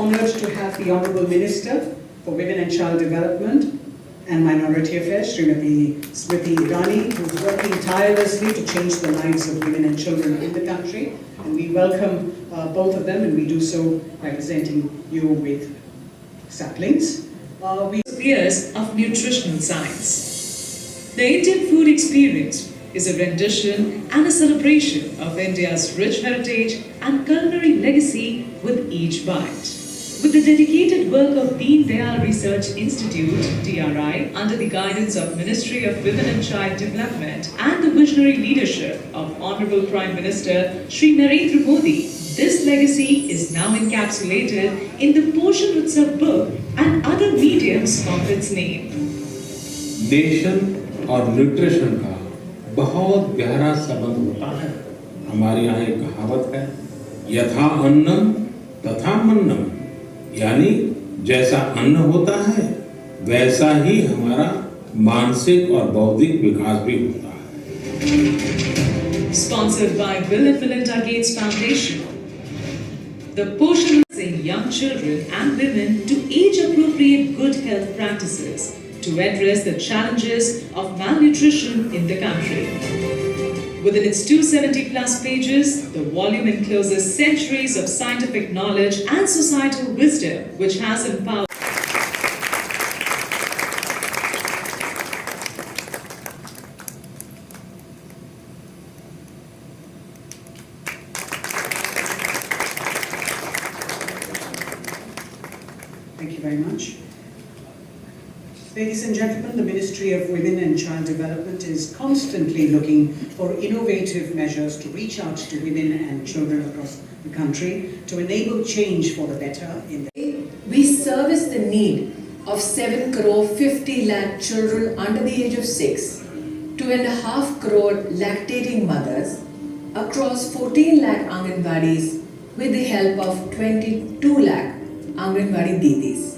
honoured to have the Honourable Minister for Women and Child Development and Minority Affairs, Srimati Irani, who is working tirelessly to change the lives of women and children in the country. And we welcome both of them, and we do so by presenting you with saplings. Years of nutritional science. The Indian food experience is a rendition and a celebration of India's rich heritage and culinary legacy with each bite. With the dedicated work of Deen Dayal Research Institute, DRI, under the guidance of Ministry of Women and Child Development and the visionary leadership of Honorable Prime Minister Shri Narendra Modi, this legacy is now encapsulated in the Poshan Utsav book and other mediums of its name. Nation और nutrition का बहुत गहरा संबंध होता है। हमारे यहाँ एक कहावत है, यथा अन्नम तथा मन्नम, यानी जैसा अन्न होता है वैसा ही हमारा मानसिक और बौद्धिक विकास भी होता है। Sponsored by Bill and Melinda Gates Foundation, the Poshan is young children and women to age-appropriate good health practices to address the challenges of malnutrition in the country. Within its 270+ pages, the volume encloses centuries of scientific knowledge and societal wisdom which has empowered. Thank you very much. Ladies and gentlemen, the Ministry of Women and Child Development is constantly looking for innovative measures to reach out to women and children across the country to enable change for the better in the... We service the need of 7 crore 50 lakh children under the age of 6, 2.5 crore lactating mothers across 14 lakh Anganwadis with the help of 22 lakh Anganwadi Didis.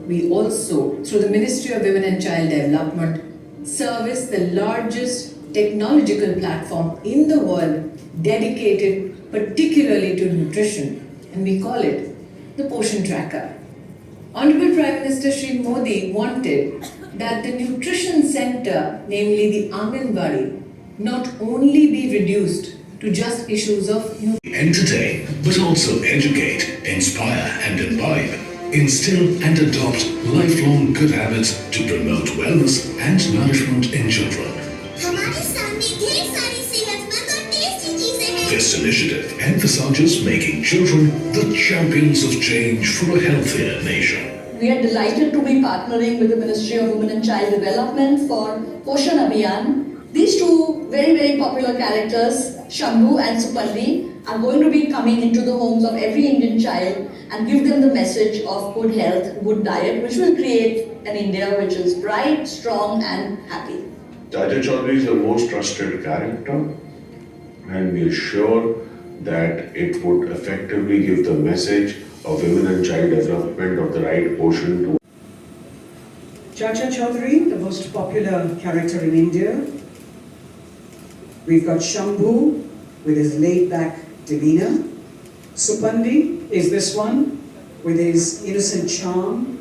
We also, through the Ministry of Women and Child Development, service the largest technological platform in the world dedicated particularly to nutrition, and we call it the Poshan Tracker. Honorable Prime Minister Shri Modi wanted that the nutrition center, namely the Anganwadi, not only be reduced to just issues of entertain, but also educate, inspire and imbibe. Instill and adopt lifelong good habits to promote wellness and nourishment in children. This initiative emphasizes making children the champions of change for a healthier nation. We are delighted to be partnering with the Ministry of Women and Child Development for Poshan Abhiyan. These two very popular characters, Shambhu and Supandi, are going to be coming into the homes of every Indian child and give them the message of good health, good diet, which will create an India which is bright, strong and happy. Chacha Chaudhary is the most trusted character, and we are sure that it would effectively give the message of women and child development of the right portion to... Chacha Chaudhary, the most popular character in India. We've got Shambhu with his laid-back demeanor. Supandi is this one with his innocent charm.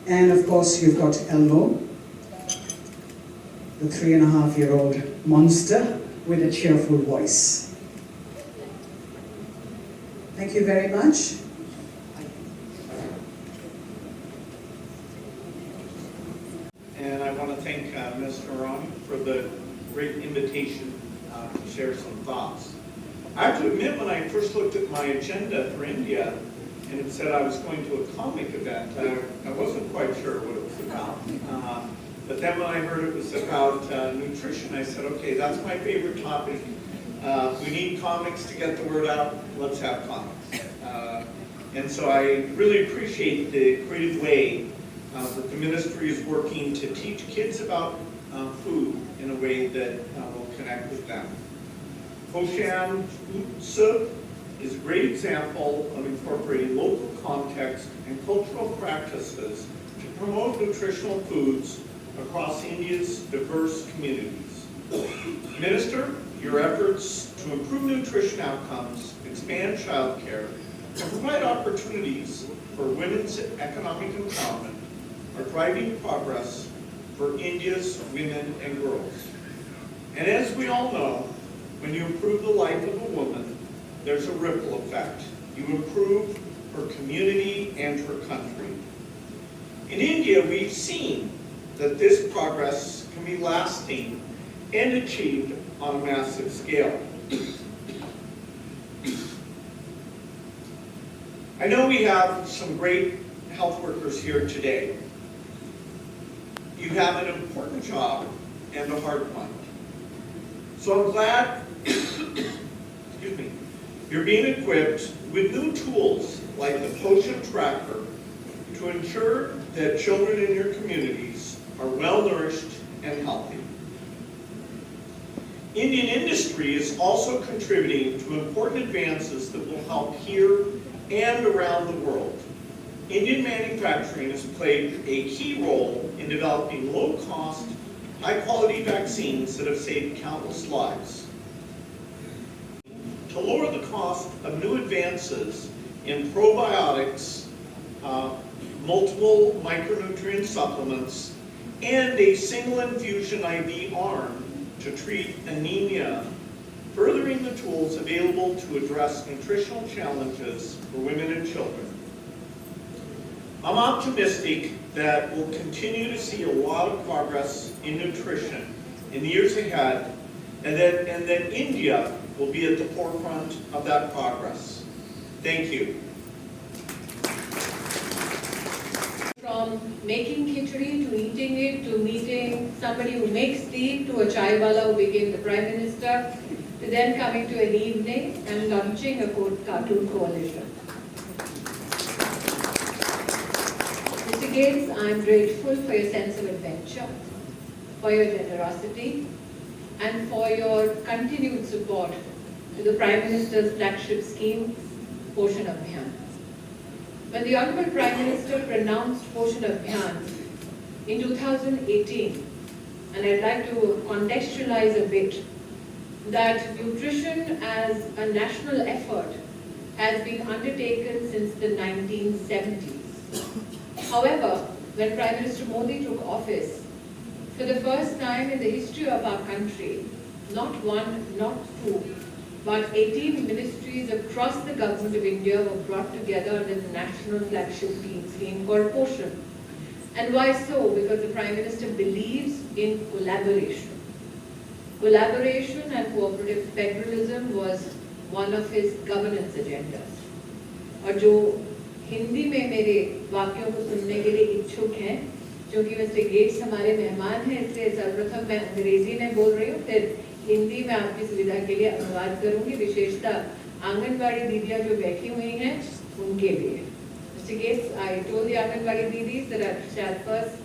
And of course you've got Elmo, the 3.5-year-old monster with a cheerful voice. Thank you very much. And I want to thank Mr. Irani for the great invitation to share some thoughts. I have to admit, when I first looked at my agenda for India and it said I was going to a comic event, I wasn't quite sure what it was about. But then when I heard it was about nutrition, I said, okay, that's my favorite topic. We need comics to get the word out. Let's have comics. And so I really appreciate the creative way that the ministry is working to teach kids about food in a way that will connect with them. Poshan Utsav is a great example of incorporating local context and cultural practices to promote nutritional foods across India's diverse communities. Minister, your efforts to improve nutrition outcomes, expand childcare, to provide opportunities for women's economic empowerment are driving progress for India's women and girls. And as we all know, when you improve the life of a woman, there's a ripple effect. You improve her community and her country. In India, we've seen that this progress can be lasting and achieved on a massive scale. I know we have some great health workers here today. You have an important job and a hard one. So I'm glad excuse me, you're being equipped with new tools like the Poshan tracker to ensure that children in your communities are well nourished and healthy. Indian industry is also contributing to important advances that will help here and around the world. Indian manufacturing has played a key role in developing low-cost, high-quality vaccines that have saved countless lives. To lower the cost of new advances in probiotics, multiple micronutrient supplements, and a single infusion IV arm to treat anemia, furthering the tools available to address nutritional challenges for women and children. I'm optimistic that we'll continue to see a lot of progress in nutrition in the years ahead, and that India will be at the forefront of that progress. Thank you. From making khichdi to eating it, to meeting somebody who makes tea, to a chai wala who became the Prime Minister, to then coming to an evening and launching a cartoon coalition. Mr. Gates, I'm grateful for your sense of adventure, for your generosity, and for your continued support to the Prime Minister's flagship scheme, Poshan Abhiyan. When the Honorable Prime Minister pronounced Poshan Abhiyan in 2018, and I'd like to contextualize a bit, that nutrition as a national effort has been undertaken since the 1970s. However, when Prime Minister Modi took office, for the first time in the history of our country, not one, not two, but 18 ministries across the government of India were brought together under the national flagship scheme called Poshan. And why so? Because the Prime Minister believes in collaboration. Collaboration and cooperative federalism was one of his governance agendas. और जो हिंदी में मेरे वाक्यों को सुनने के लिए इच्छुक हैं, क्योंकि मिस्टर गेट्स हमारे मेहमान हैं, इसलिए सर्वप्रथम मैं अंग्रेजी में बोल रही हूँ, फिर हिंदी में आपकी सुविधा के लिए अनुवाद करूंगी, विशेषतः आंगनबाड़ी दीदियाँ जो बैठी हुई हैं उनके लिए. Mr. Gates, I told the Anganwadi Didis that I shall first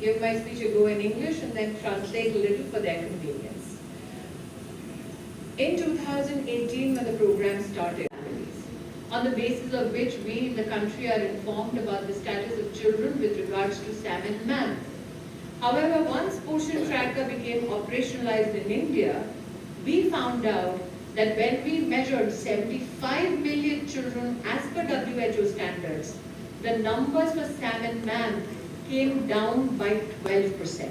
give my speech a go in English and then translate a little for their convenience. In 2018, when the program started, on the basis of which we in the country are informed about the status of children with regards to SAM and MAM. However, once Poshan Tracker became operationalized in India, we found out that when we measured 75 million children as per WHO standards, the numbers for SAM and MAM came down by 12%.